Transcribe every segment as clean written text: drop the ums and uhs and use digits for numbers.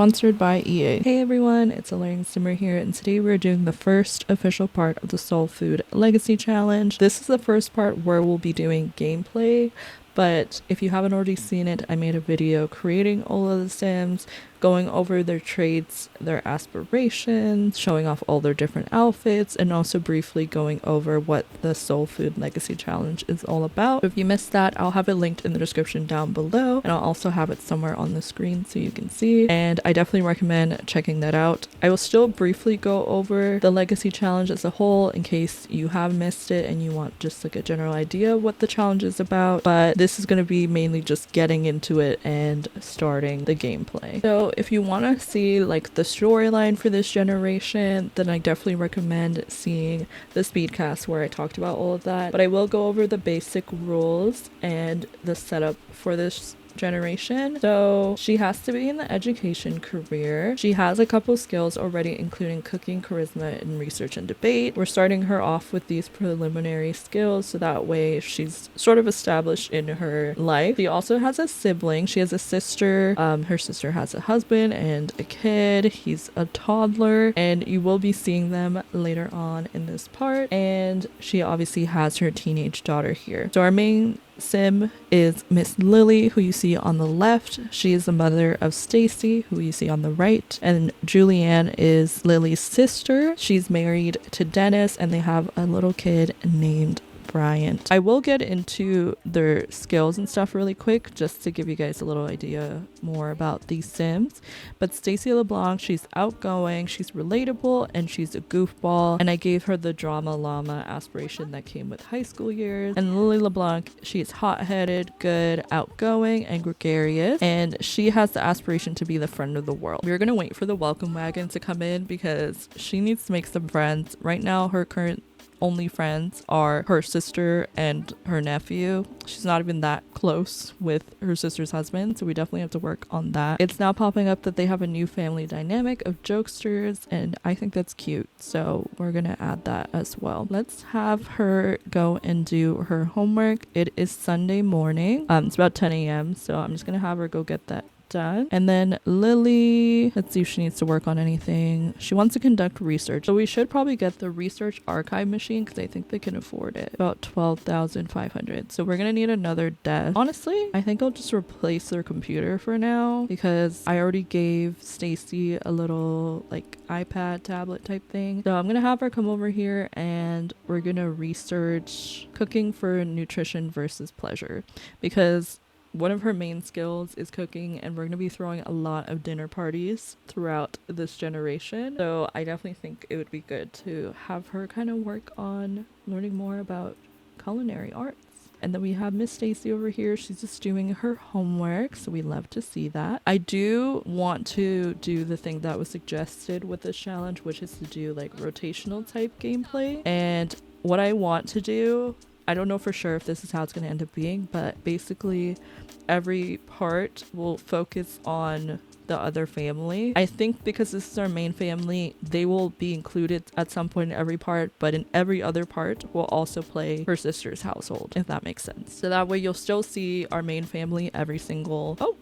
Sponsored by EA. Hey everyone, it's AlluringSimmer here, and today we're doing the first official part of the Soul Food Legacy Challenge. This is the first part where we'll be doing gameplay, but if you haven't already seen it, I made a video creating all of the Sims, going over their traits, their aspirations, showing off all their different outfits, and also briefly going over what the Soul Food Legacy Challenge is all about. If you missed that, I'll have it linked in the description down below, and I'll also have it somewhere on the screen so you can see, and I definitely recommend checking that out. I will still briefly go over the Legacy Challenge as a whole in case you have missed it and you want just like a general idea of what the challenge is about, but this is going to be mainly just getting into it and starting the gameplay. So if you want to see like the storyline for this generation, then I definitely recommend seeing the speedcast where I talked about all of that, but I will go over the basic rules and the setup for this generation. So she has to be in the education career. She has a couple skills already, including cooking, charisma, and research and debate. We're starting her off with these preliminary skills so that way she's sort of established in her life. She also has a sibling. She has a sister. Her sister has a husband and a kid. He's a toddler, and you will be seeing them later on in this part. And she obviously has her teenage daughter here. So our main Sim is Miss Lillie, who you see on the left. She is the mother of Staci, who you see on the right, and Julianne is Lily's sister. She's married to Dennis, and they have a little kid named Bryant. I will get into their skills and stuff really quick just to give you guys a little idea more about these Sims. But Stacy LeBlanc, she's outgoing, she's relatable, and she's a goofball. And I gave her the drama llama aspiration that came with high school years. And Lillie LeBlanc, she is hot-headed, good, outgoing, and gregarious. And she has the aspiration to be the friend of the world. We're gonna wait for the welcome wagon to come in because she needs to make some friends. Right now, her current only friends are her sister and her nephew. She's not even that close with her sister's husband, so we definitely have to work on that. It's now popping up that they have a new family dynamic of jokesters, and I think that's cute, so we're gonna add that as well. Let's have her go and do her homework. It is Sunday morning. It's about 10 a.m., so I'm just gonna have her go get that done. And then Lily, let's see if she needs to work on anything. She wants to conduct research, so we should probably get the research archive machine because I think they can afford it. About 12,500. So we're gonna need another desk. Honestly, I think I'll just replace their computer for now because I already gave Stacy a little like iPad tablet type thing. So I'm gonna have her come over here and we're gonna research cooking for nutrition versus pleasure, because one of her main skills is cooking, and we're going to be throwing a lot of dinner parties throughout this generation. So I definitely think it would be good to have her kind of work on learning more about culinary arts. And then we have Miss Stacy over here. She's just doing her homework, so we love to see that. I do want to do the thing that was suggested with this challenge, which is to do like rotational type gameplay. And what I want to do, I don't know for sure if this is how it's going to end up being, but basically every part will focus on the other family. I think because this is our main family, they will be included at some point in every part, but in every other part will also play her sister's household, if that makes sense. So that way you'll still see our main family every single... Oh!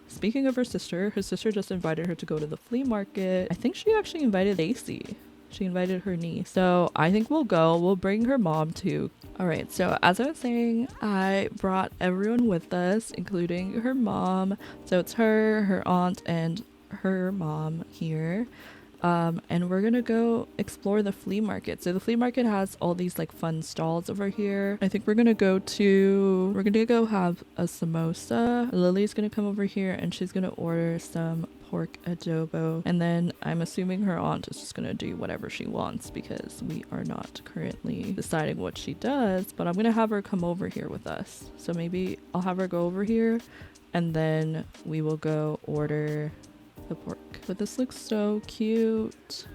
Speaking of her sister just invited her to go to the flea market. I think she actually invited Stacy. She invited her niece. So I think we'll go. We'll bring her mom too. Alright, so as I was saying, I brought everyone with us, including her mom. So it's her aunt, and her mom here. And we're gonna go explore the flea market. So the flea market has all these like fun stalls over here. I think we're gonna go have a samosa. Lily's gonna come over here and she's gonna order some pork adobo, and then I'm assuming her aunt is just gonna do whatever she wants because we are not currently deciding what she does, but I'm gonna have her come over here with us. So maybe I'll have her go over here and then we will go order the pork. But this looks so cute.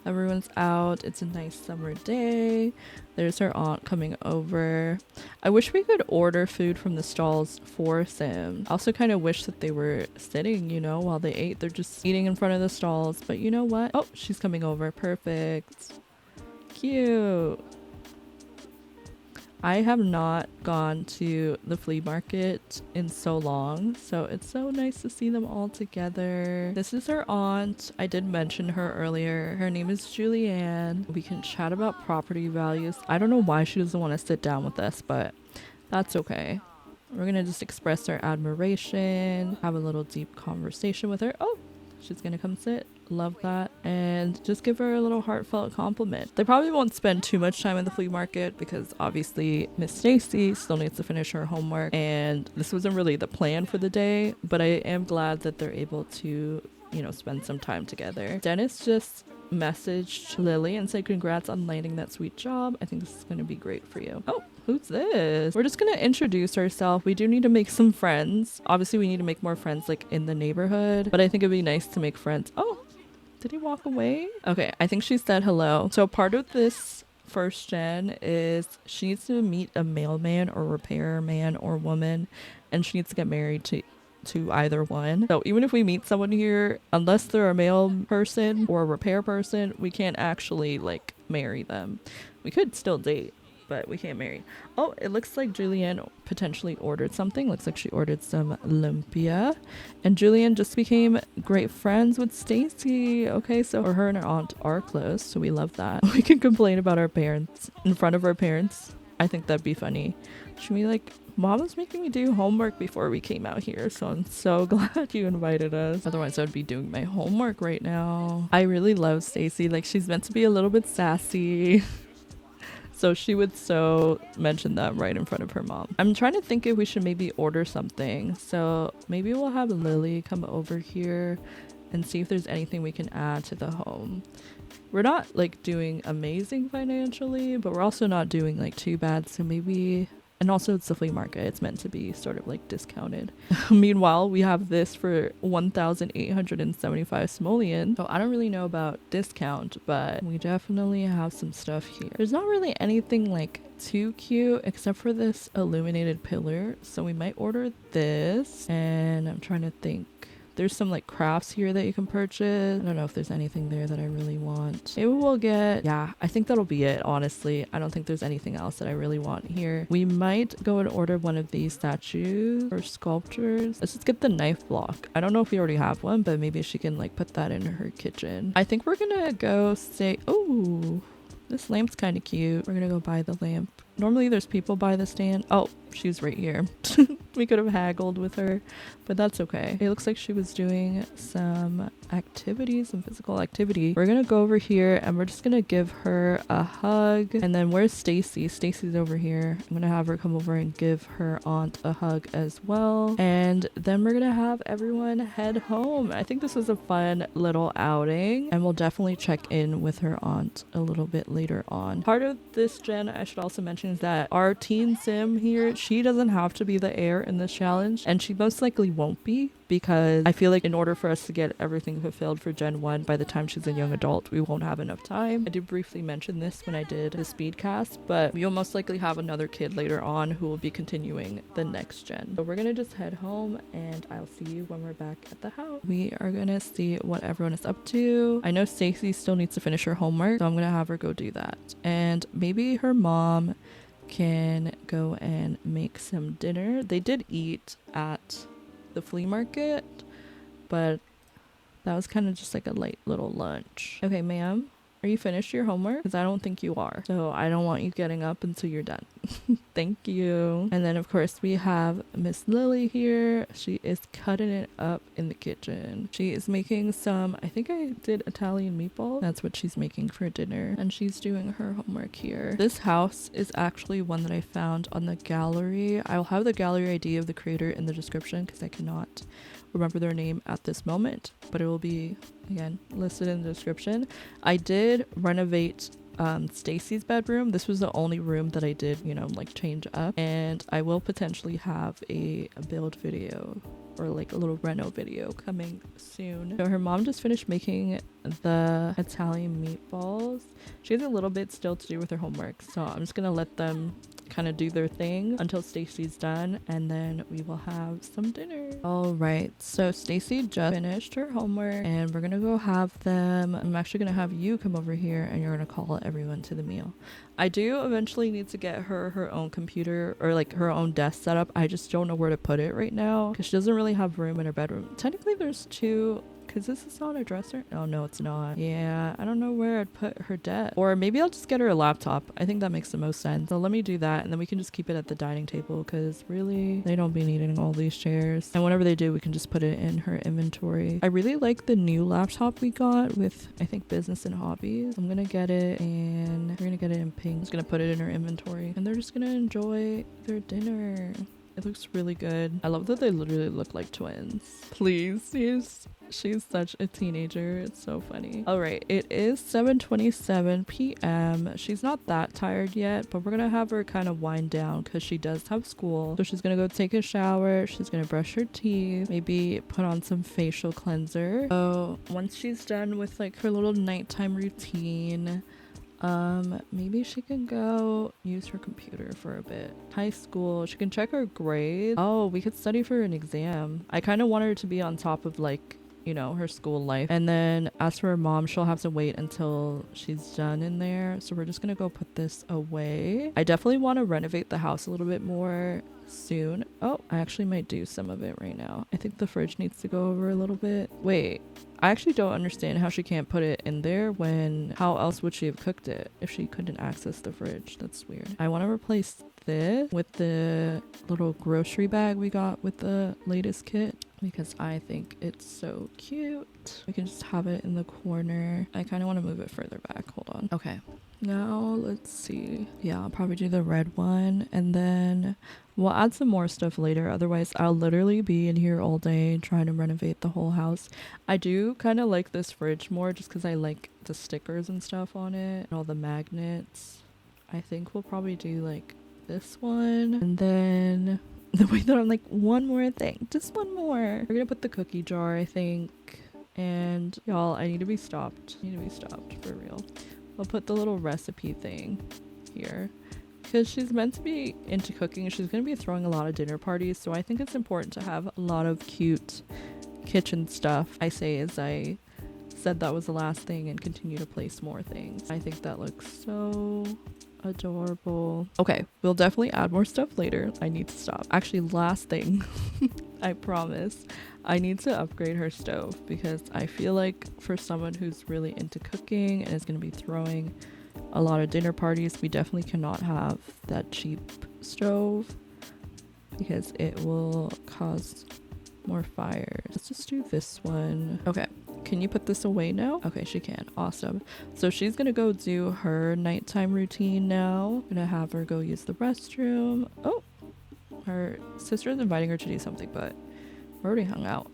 Everyone's out. It's a nice summer day. There's her aunt coming over. I wish we could order food from the stalls for Sim. I also kind of wish that they were sitting, you know, while they ate. They're just eating in front of the stalls. But you know what? Oh, she's coming over. Perfect. Cute. I have not gone to the flea market in so long, so it's so nice to see them all together. This is her aunt. I did mention her earlier. Her name is Julianne. We can chat about property values. I don't know why she doesn't want to sit down with us, but that's okay. We're gonna just express our admiration, have a little deep conversation with her. Oh, she's gonna come sit. Love that. And just give her a little heartfelt compliment. They probably won't spend too much time in the flea market because obviously Miss Stacy still needs to finish her homework, and this wasn't really the plan for the day, but I am glad that they're able to, you know, spend some time together. Dennis just messaged Lillie and said congrats on landing that sweet job. I think this is going to be great for you. Oh, who's this? We're just going to introduce ourselves. We do need to make some friends. Obviously we need to make more friends like in the neighborhood, but I think it'd be nice to make friends. Oh, did he walk away? Okay, I think she said hello. So part of this first gen is she needs to meet a mailman or repairman or woman, and she needs to get married to either one. So even if we meet someone here, unless they're a mail person or a repair person, we can't actually like marry them. We could still date, but we can't marry. Oh, it looks like Julianne potentially ordered something. Looks like she ordered some lumpia, and Julianne just became great friends with Stacy. Okay, so her and her aunt are close, so we love that. We can complain about our parents in front of our parents. I think that'd be funny. Should we like, Mom was making me do homework before we came out here, so I'm so glad you invited us. Otherwise, I'd be doing my homework right now. I really love Stacy. Like, she's meant to be a little bit sassy. So she would so mention that right in front of her mom. I'm trying to think if we should maybe order something. So maybe we'll have Lillie come over here and see if there's anything we can add to the home. We're not like doing amazing financially, but we're also not doing like too bad. So maybe, and also it's the flea market. It's meant to be sort of like discounted. Meanwhile, we have this for 1,875 simoleon. So I don't really know about discount, but we definitely have some stuff here. There's not really anything like too cute except for this illuminated pillar. So we might order this, and I'm trying to think. There's some like crafts here that you can purchase. I don't know if there's anything there that I really want. Maybe we'll get, yeah, I think that'll be it, honestly. I don't think there's anything else that I really want here. We might go and order one of these statues or sculptures. Let's just get the knife block. I don't know if we already have one, but maybe she can like put that in her kitchen. I think we're gonna go say, oh, this lamp's kind of cute. We're gonna go buy the lamp. Normally there's people by the stand. Oh, she's right here. We could have haggled with her, but that's okay. It looks like she was doing some activities, some physical activity. We're gonna go over here and we're just gonna give her a hug. And then where's Stacy? Stacy's over here. I'm gonna have her come over and give her aunt a hug as well. And then we're gonna have everyone head home. I think this was a fun little outing, and we'll definitely check in with her aunt a little bit later on. Part of this gen, I should also mention, is that our teen sim here, she doesn't have to be the heir in this challenge, and she most likely won't be, because I feel like in order for us to get everything fulfilled for Gen 1, by the time she's a young adult, we won't have enough time. I did briefly mention this when I did the speed cast, but we'll most likely have another kid later on who will be continuing the next gen. So we're gonna just head home, and I'll see you when we're back at the house. We are gonna see what everyone is up to. I know Stacy still needs to finish her homework, so I'm gonna have her go do that. And maybe her mom can go and make some dinner. They did eat at the flea market, but that was kind of just like a light little lunch. Okay, ma'am, are you finished your homework? Because I don't think you are, so I don't want you getting up until you're done. Thank you. And then of course we have Miss Lillie here. She is cutting it up in the kitchen. She is making some, I think I did Italian meatballs. That's what she's making for dinner, and she's doing her homework here. This house is actually one that I found on the gallery. I'll have the gallery ID of the creator in the description because I cannot remember their name at this moment, but it will be again listed in the description. I did renovate Stacy's bedroom. This was the only room that I did, you know, like change up, and I will potentially have a build video or like a little reno video coming soon. So her mom just finished making the Italian meatballs. She has a little bit still to do with her homework, so I'm just gonna let them kind of do their thing until Staci's done, and then we will have some dinner. All right, so Staci just finished her homework and we're gonna go have them. I'm actually gonna have you come over here and you're gonna call everyone to the meal. I do eventually need to get her own computer or like her own desk set up. I just don't know where to put it right now because she doesn't really have room in her bedroom. Technically there's two, because this is not a dresser. Oh no, it's not. Yeah, I don't know where I'd put her desk. Or maybe I'll just get her a laptop. I think that makes the most sense. So let me do that and then we can just keep it at the dining table because really they don't be needing all these chairs. And whenever they do, we can just put it in her inventory. I really like the new laptop we got with, I think, business and hobbies. I'm gonna get it and we're gonna get it in pink. I'm just gonna put it in her inventory and they're just gonna enjoy their dinner. It looks really good. I love that they literally look like twins. Please, she's such a teenager. It's so funny. All right, it is 7:27 p.m. She's not that tired yet, but we're gonna have her kind of wind down because she does have school. So she's gonna go take a shower. She's gonna brush her teeth, maybe put on some facial cleanser. So once she's done with like her little nighttime routine, maybe she can go use her computer for a bit. High school, she can check her grades. Oh, we could study for an exam. I kind of want her to be on top of like, you know, her school life. And then as for her mom, she'll have to wait until she's done in there. So we're just gonna go put this away. I definitely want to renovate the house a little bit more soon. Oh, I actually might do some of it right now. I think the fridge needs to go over a little bit. Wait, I actually don't understand how she can't put it in there when how else would she have cooked it if she couldn't access the fridge? That's weird. I want to replace this with the little grocery bag we got with the latest kit because I think it's so cute. We can just have it in the corner. I kind of want to move it further back. Hold on. Okay. Now let's see. Yeah, I'll probably do the red one and then we'll add some more stuff later. Otherwise, I'll literally be in here all day trying to renovate the whole house. I do kind of like this fridge more just because I like the stickers and stuff on it and all the magnets. I think we'll probably do like this one and then the way that I'm like one more thing, just one more. We're gonna put the cookie jar, I think. And y'all, I need to be stopped. For real. I'll put the little recipe thing here because she's meant to be into cooking. She's going to be throwing a lot of dinner parties, so I think it's important to have a lot of cute kitchen stuff. I say as I said that was the last thing and continue to place more things. I think that looks so adorable. Okay, we'll definitely add more stuff later. I need to stop. Actually, last thing, I promise, I need to upgrade her stove because I feel like for someone who's really into cooking and is going to be throwing a lot of dinner parties, we definitely cannot have that cheap stove because it will cause more fires. Let's just do this one. Okay, can you put this away now? Okay, she can. Awesome. So she's gonna go do her nighttime routine now. I'm gonna have her go use the restroom. Oh, her sister is inviting her to do something, but we already hung out.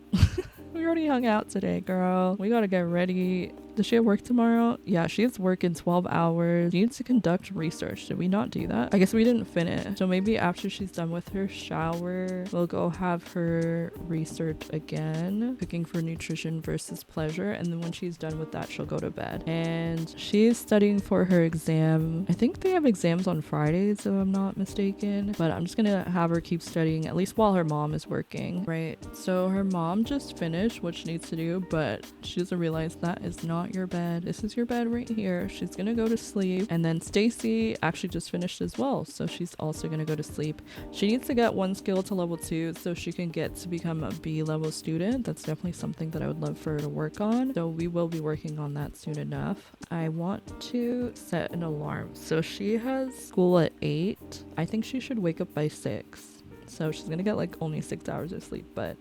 We already hung out today, girl. We gotta get ready. Does she have work tomorrow? Yeah, she has work in 12 hours. She needs to conduct research. Did we not do that? I guess we didn't finish. So maybe after she's done with her shower, we'll go have her research again. Cooking for nutrition versus pleasure. And then when she's done with that, she'll go to bed. And she's studying for her exam. I think they have exams on Fridays, if I'm not mistaken. But I'm just gonna have her keep studying, at least while her mom is working. Right. So her mom just finished what she needs to do, but she doesn't realize that is not your bed. This is your bed right here. She's gonna go to sleep. And then Staci actually just finished as well, so she's also gonna go to sleep. She needs to get one skill to level 2 so she can get to become a B level student. That's definitely something that I would love for her to work on, so we will be working on that soon enough. I want to set an alarm. So she has school at 8. I think she should wake up by 6, so she's gonna get like only 6 hours of sleep, but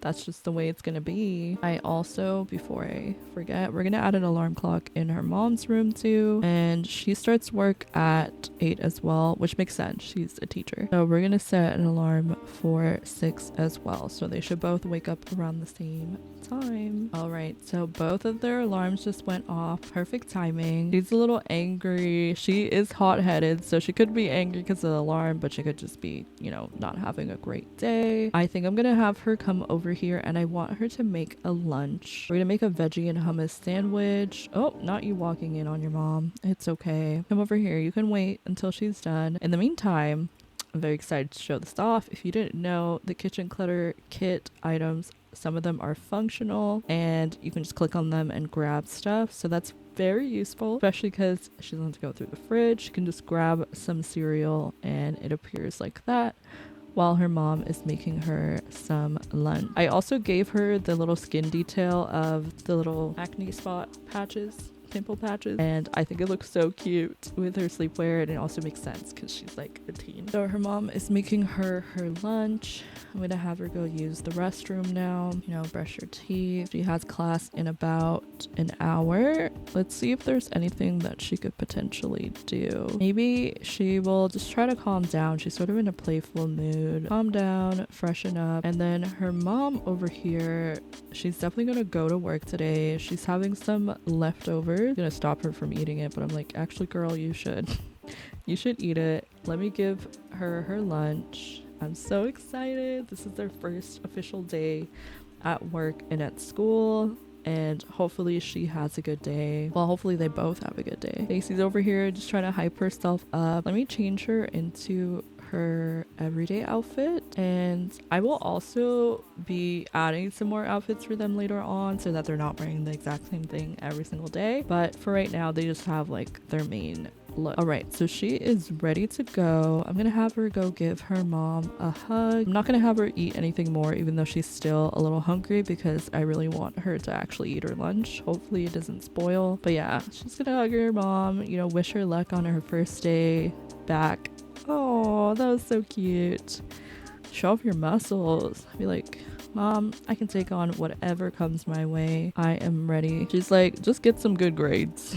that's just the way it's gonna be. I also, before I forget, we're gonna add an alarm clock in her mom's room too, and she starts work at 8 as well, which makes sense, she's a teacher. So we're gonna set an alarm for 6 as well, so they should both wake up around the same time. All right, so both of their alarms just went off. Perfect timing. She's a little angry. She is hot-headed, so she could be angry because of the alarm, but she could just be, you know, not having a great day. I think I'm gonna have her come over here and I want her to make a lunch. We're gonna make a veggie and hummus sandwich. Oh, not you walking in on your mom. It's okay. Come over here. You can wait until she's done. In the meantime, I'm very excited to show this off. If you didn't know, the kitchen clutter kit items, some of them are functional and you can just click on them and grab stuff. So that's very useful, especially because she doesn't have to go through the fridge. She can just grab some cereal and it appears like that while her mom is making her some lunch. I also gave her the little skin detail of the little acne spot patches, pimple patches, and I think it looks so cute with her sleepwear, and it also makes sense because she's like a teen. So her mom is making her lunch. I'm gonna have her go use the restroom now, brush her teeth. She has class in about an hour. Let's see if there's anything that she could potentially do. Maybe she will just try to calm down. She's sort of in a playful mood. Calm down, freshen up, and then her mom over here, she's definitely gonna go to work today. She's having some leftovers. I'm gonna stop her from eating it, but I'm like, actually girl, you should eat it. Let me give her lunch. I'm so excited. This is their first official day at work and at school, and hopefully she has a good day. Well, hopefully they both have a good day. Staci's over here just trying to hype herself up. Let me change her into her everyday outfit, and I will also be adding some more outfits for them later on so that they're not wearing the exact same thing every single day, but for right now they just have like their main look. All right, so she is ready to go. I'm gonna have her go give her mom a hug. I'm not gonna have her eat anything more, even though she's still a little hungry, because I really want her to actually eat her lunch. Hopefully it doesn't spoil, but yeah, she's gonna hug her mom, wish her luck on her first day back. Oh, that was so cute. Show off your muscles. Be like, Mom, I can take on whatever comes my way. I am ready. She's like, just get some good grades.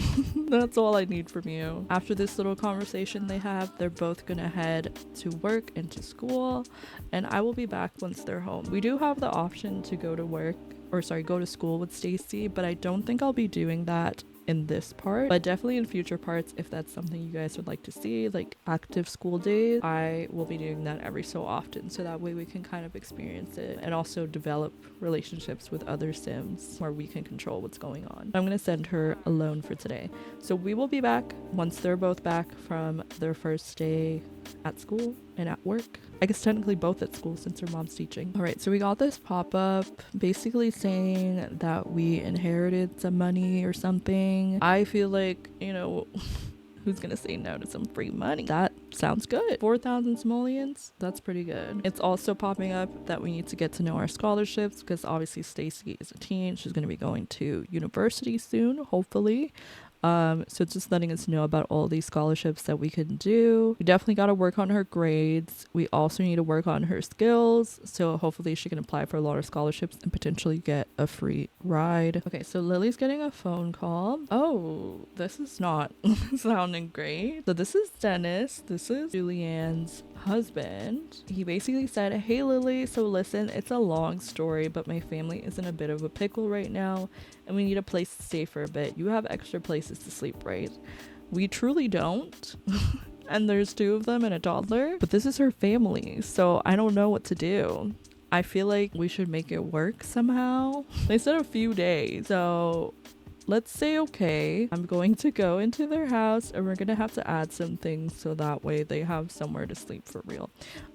That's all I need from you. After this little conversation they have, they're both gonna head to work and to school, and I will be back once they're home. We do have the option to go to school with Staci, but I don't think I'll be doing that in this part, but definitely in future parts, if that's something you guys would like to see, like active school days, I will be doing that every so often, so that way we can kind of experience it and also develop relationships with other Sims where we can control what's going on. I'm gonna send her alone for today, so we will be back once they're both back from their first day at school and at work. I guess technically both at school since her mom's teaching. All right, so we got this pop-up basically saying that we inherited some money or something. I feel like, who's gonna say no to some free money? That sounds good. 4,000 simoleons, that's pretty good. It's also popping up that we need to get to know our scholarships, because obviously Staci is a teen. She's gonna be going to university soon, hopefully. So it's just letting us know about all these scholarships that we can do. We definitely got to work on her grades. We also need to work on her skills, so hopefully she can apply for a lot of scholarships and potentially get a free ride. Okay, so Lily's getting a phone call. Oh, this is not sounding great. So this is Dennis. This is Julianne's husband. He basically said, hey Lily, so listen, it's a long story, but my family is in a bit of a pickle right now and we need a place to stay for a bit. You have extra places to sleep, right? We truly don't. And there's 2 of them and a toddler, but this is her family, so I don't know what to do. I feel like we should make it work somehow. They said a few days, so let's say okay. I'm going to go into their house and we're gonna have to add some things so that way they have somewhere to sleep for real.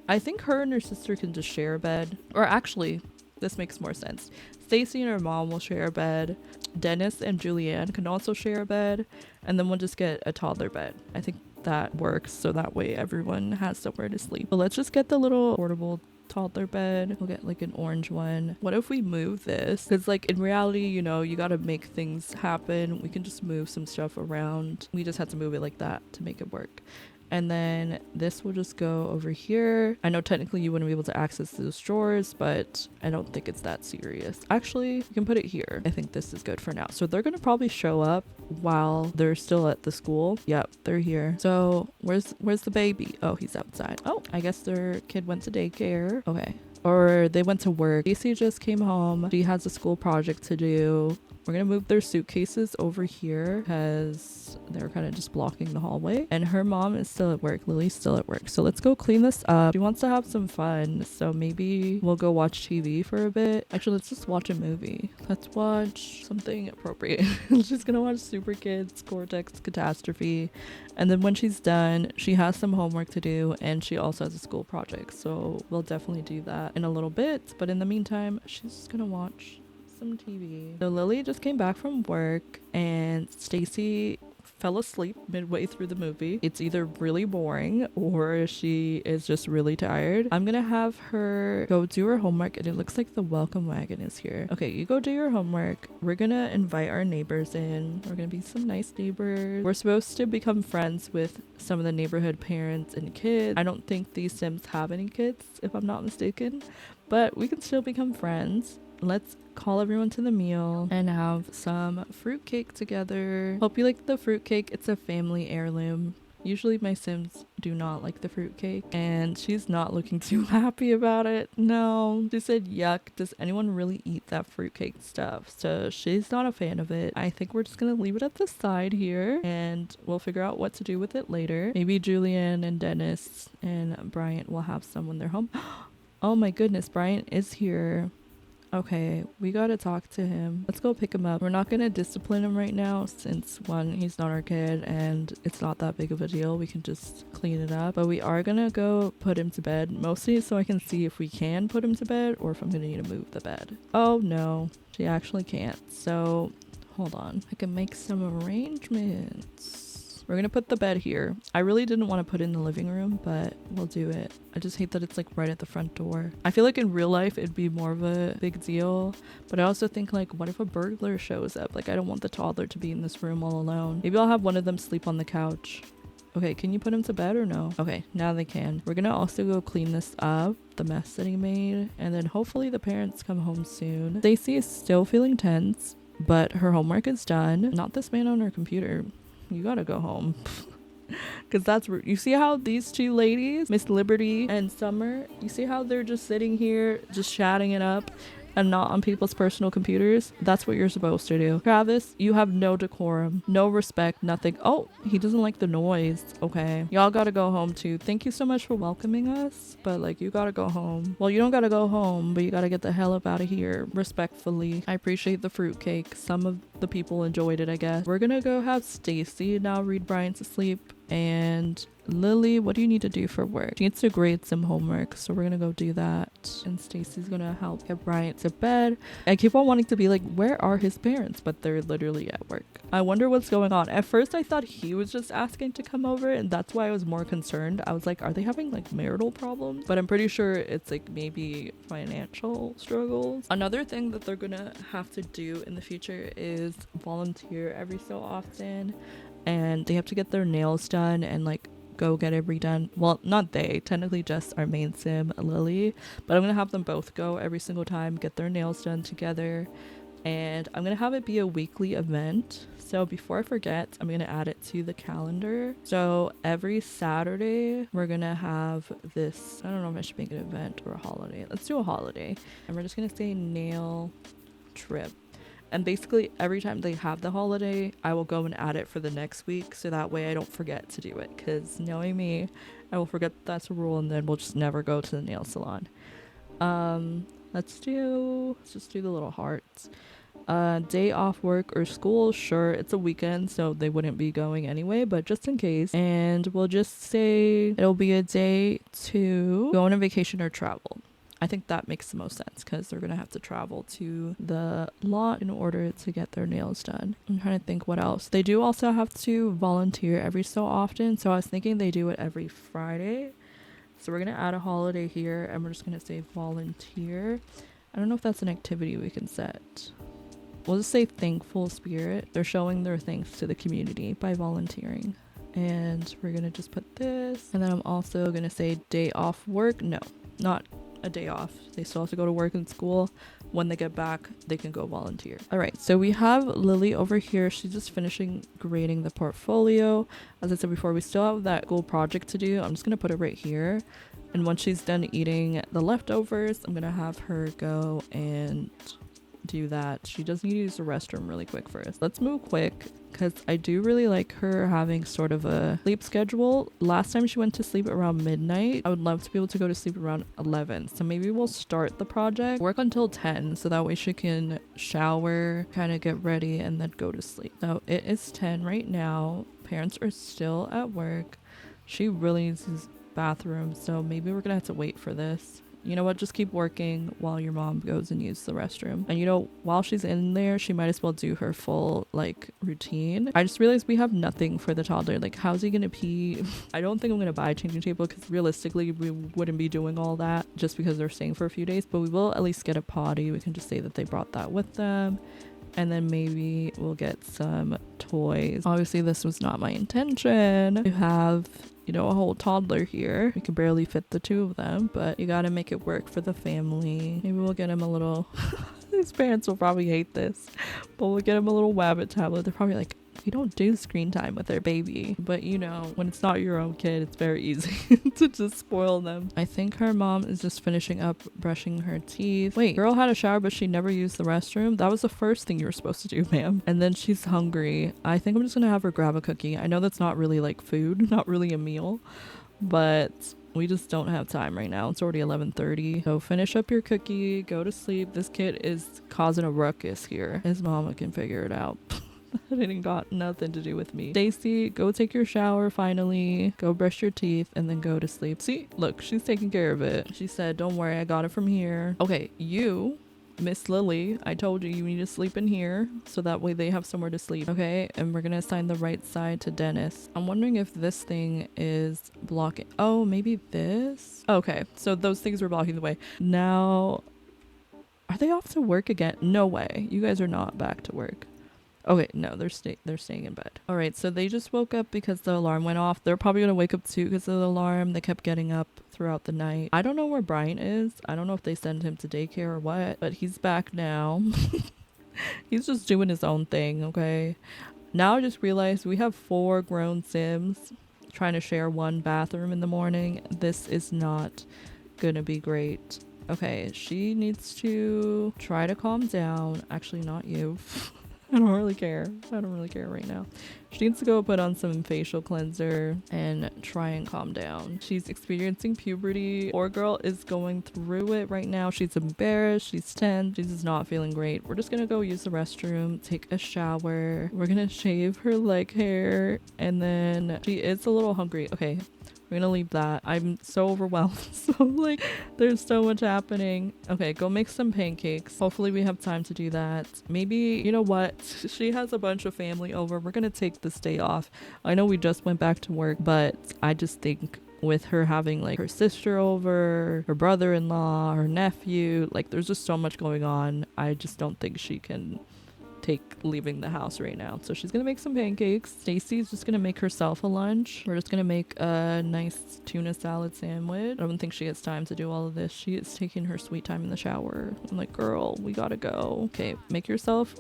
I think her and her sister can just share a bed, or actually this makes more sense. Staci and her mom will share a bed. Dennis and Julianne can also share a bed, and then we'll just get a toddler bed. I think that works, so that way everyone has somewhere to sleep. But let's just get the little portable toddler bed. We'll get like an orange one. What if we move this? Because like in reality, you gotta make things happen. We can just move some stuff around. We just have to move it like that to make it work. And then this will just go over here. I know technically you wouldn't be able to access those drawers, but I don't think it's that serious. Actually, you can put it here. I think this is good for now. So they're gonna probably show up while they're still at the school. Yep, they're here. So where's the baby? Oh, he's outside. Oh, I guess their kid went to daycare. Okay. Or they went to work. Staci just came home. She has a school project to do. We're gonna move their suitcases over here because they're kind of just blocking the hallway. And her mom is still at work. Lily's still at work. So let's go clean this up. She wants to have some fun. So maybe we'll go watch TV for a bit. Actually, let's just watch a movie. Let's watch something appropriate. She's gonna watch Super Kids, Cortex, Catastrophe. And then when she's done, she has some homework to do and she also has a school project. So we'll definitely do that in a little bit. But in the meantime, she's just gonna watch some TV. So Lily just came back from work and Staci fell asleep midway through the movie. It's either really boring or she is just really tired. I'm gonna have her go do her homework and it looks like the welcome wagon is here. Okay, you go do your homework. We're gonna invite our neighbors in. We're gonna be some nice neighbors. We're supposed to become friends with some of the neighborhood parents and kids. I don't think these Sims have any kids, if I'm not mistaken, but we can still become friends. Let's call everyone to the meal and have some fruitcake together. Hope you like the fruitcake. It's a family heirloom. Usually my Sims do not like the fruitcake and she's not looking too happy about it. No, she said yuck. Does anyone really eat that fruitcake stuff? So she's not a fan of it. I think we're just gonna leave it at the side here and we'll figure out what to do with it later. Maybe Julian and Dennis and Bryant will have some when they're home. Oh my goodness, Bryant is here. Okay, we gotta talk to him. Let's go pick him up. We're not gonna discipline him right now since one, he's not our kid and it's not that big of a deal. We can just clean it up. But we are gonna go put him to bed, mostly so I can see if we can put him to bed or if I'm gonna need to move the bed. Oh no, she actually can't. So hold on, I can make some arrangements. We're gonna put the bed here. I really didn't want to put it in the living room, but we'll do it. I just hate that it's like right at the front door. I feel like in real life it'd be more of a big deal, but I also think like, what if a burglar shows up? Like I don't want the toddler to be in this room all alone. Maybe I'll have one of them sleep on the couch. Okay, can you put him to bed or no? Okay, now they can. We're gonna also go clean this up, the mess that he made, and then hopefully the parents come home soon. Staci is still feeling tense, but her homework is done. Not this man on her computer. You gotta go home. Because that's rude. You see how these two ladies, Miss Liberty and Summer, you see how they're just sitting here just chatting it up and not on people's personal computers? That's what you're supposed to do. Travis, you have no decorum, no respect, nothing. Oh, he doesn't like the noise. Okay, y'all gotta go home too. Thank you so much for welcoming us, but like you gotta go home. Well, you don't gotta go home, but you gotta get the hell up out of here respectfully. I appreciate the fruitcake. Some of the people enjoyed it, I guess. We're gonna go have Staci now read Brian to sleep. And Lily, what do you need to do for work? She needs to grade some homework, so we're gonna go do that. And Stacy's gonna help get Bryant to bed. I keep on wanting to be like, where are his parents? But they're literally at work. I wonder what's going on. At first I thought he was just asking to come over and that's why I was more concerned. I was like, are they having like marital problems? But I'm pretty sure it's like maybe financial struggles. Another thing that they're gonna have to do in the future is volunteer every so often. And they have to get their nails done and like go get it redone. Well, not they, technically just our main sim, Lily, but I'm gonna have them both go every single time, get their nails done together, and I'm gonna have it be a weekly event. So before I forget, I'm gonna add it to the calendar. So every Saturday we're gonna have this, I don't know if I should make it an event or a holiday. Let's do a holiday, and we're just gonna say nail trip. And basically every time they have the holiday, I will go and add it for the next week. So that way I don't forget to do it. Because knowing me, I will forget that's a rule and then we'll just never go to the nail salon. Let's just do the little hearts. Day off work or school, sure, it's a weekend, so they wouldn't be going anyway, but just in case. And we'll just say it'll be a day to go on a vacation or travel. I think that makes the most sense because they're gonna have to travel to the lot in order to get their nails done. I'm trying to think what else. They do also have to volunteer every so often, so I was thinking they do it every Friday. So we're gonna add a holiday here and we're just gonna say volunteer. I don't know if that's an activity we can set. We'll just say thankful spirit. They're showing their thanks to the community by volunteering. And we're gonna just put this, and then I'm also gonna say day off work. No, not a day off. They still have to go to work and school. When they get back, they can go volunteer. All right, so we have Lily over here. She's just finishing grading the portfolio. As I said before, we still have that school project to do. I'm just gonna put it right here. And once she's done eating the leftovers, I'm gonna have her go and do that. She does need to use the restroom really quick first. Let's move quick because I do really like her having sort of a sleep schedule. Last time she went to sleep around midnight. I would love to be able to go to sleep around 11. So maybe we'll start the project, work until 10, so that way she can shower, kind of get ready, and then go to sleep. So it is 10 right now. Parents are still at work. She really needs his bathroom, so maybe we're gonna have to wait for this. You know what, just keep working while your mom goes and uses the restroom. And you know, while she's in there, she might as well do her full like routine. I just realized we have nothing for the toddler. Like, how's he gonna pee? I don't think I'm gonna buy a changing table because realistically we wouldn't be doing all that just because they're staying for a few days, but we will at least get a potty. We can just say that they brought that with them. And then maybe we'll get some toys. Obviously, this was not my intention to have, you know, a whole toddler here. We can barely fit the two of them, but you gotta make it work for the family. Maybe we'll get him a little... His parents will probably hate this, but we'll get him a little Wabbit tablet. They're probably like, we don't do screen time with our baby. But you know, when it's not your own kid, it's very easy to just spoil them. I think her mom is just finishing up brushing her teeth. Wait, girl had a shower, but she never used the restroom? That was the first thing you were supposed to do, ma'am. And then she's hungry. I think I'm just gonna have her grab a cookie. I know that's not really like food, not really a meal, but we just don't have time right now. It's already 11:30. So finish up your cookie, go to sleep. This kid is causing a ruckus here. His mama can figure it out. It ain't got nothing to do with me. Staci, go take your shower finally. Go brush your teeth and then go to sleep. See, look, she's taking care of it. She said, don't worry, I got it from here. Okay, you, Miss Lillie, I told you you need to sleep in here so that way they have somewhere to sleep. Okay, and we're gonna assign the right side to Dennis. I'm wondering if this thing is blocking. Oh, maybe this? Okay, so those things were blocking the way. Now, are they off to work again? No way. You guys are not back to work. Okay, no, they're staying in bed. All right, so they just woke up because the alarm went off. They're probably gonna wake up too because of the alarm. They kept getting up throughout the night. I don't know where Brian is. I don't know if they send him to daycare or what, but he's back now. He's just doing his own thing, okay? Now I just realized we have 4 grown Sims trying to share one bathroom in the morning. This is not gonna be great. Okay, she needs to try to calm down. Actually, not you. I don't really care. I don't really care right now. She needs to go put on some facial cleanser and try and calm down. She's experiencing puberty. Poor girl is going through it right now. She's embarrassed. She's 10. She's just not feeling great. We're just gonna go use the restroom, take a shower. We're gonna shave her leg hair, and then she is a little hungry. Okay, we're gonna leave that. I'm so overwhelmed. So like, there's so much happening. Okay, go make some pancakes. Hopefully we have time to do that. Maybe, you know what? She has a bunch of family over. We're gonna take this day off. I know we just went back to work, but I just think with her having like her sister over, her brother-in-law, her nephew, like there's just so much going on. I just don't think she can take leaving the house right now. So she's gonna make some pancakes. Staci's just gonna make herself a lunch. We're just gonna make a nice tuna salad sandwich. I don't think she has time to do all of this. She is taking her sweet time in the shower. I'm like, girl, we gotta go. Okay, make yourself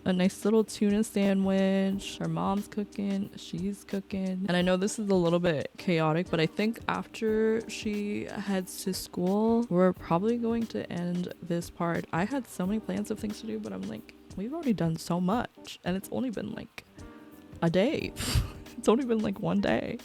a nice little tuna sandwich. Her mom's cooking, she's cooking. And I know this is a little bit chaotic, but I think after she heads to school, we're probably going to end this part. I had so many plans of things to do, but I'm like, we've already done so much and it's only been like a day. It's only been like one day.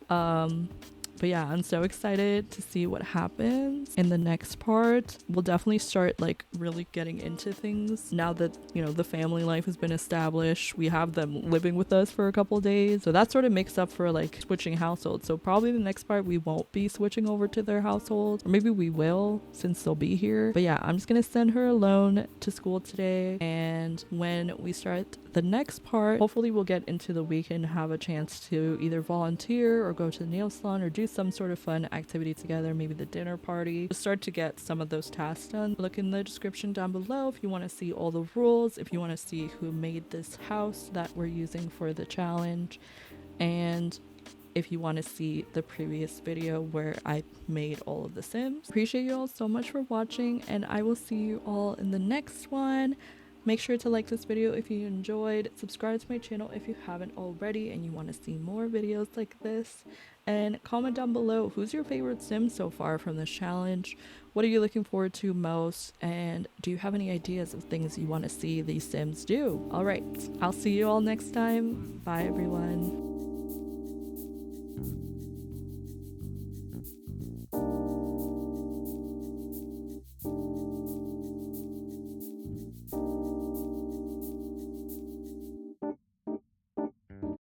But yeah, I'm so excited to see what happens in the next part. We'll definitely start like really getting into things now that, you know, the family life has been established. We have them living with us for a couple days. So that sort of makes up for like switching households. So probably the next part we won't be switching over to their household, or maybe we will since they'll be here. But yeah, I'm just gonna send her alone to school today. And when we start the next part, hopefully we'll get into the week and have a chance to either volunteer or go to the nail salon or do some sort of fun activity together, maybe the dinner party. Just start to get some of those tasks done. Look in the description down below if you want to see all the rules, if you want to see who made this house that we're using for the challenge, and if you want to see the previous video where I made all of the Sims. Appreciate you all so much for watching, and I will see you all in the next one. Make sure to like this video if you enjoyed, subscribe to my channel if you haven't already and you want to see more videos like this, and comment down below who's your favorite sim so far from this challenge, what are you looking forward to most, and do you have any ideas of things you want to see these sims do? Alright, I'll see you all next time. Bye everyone.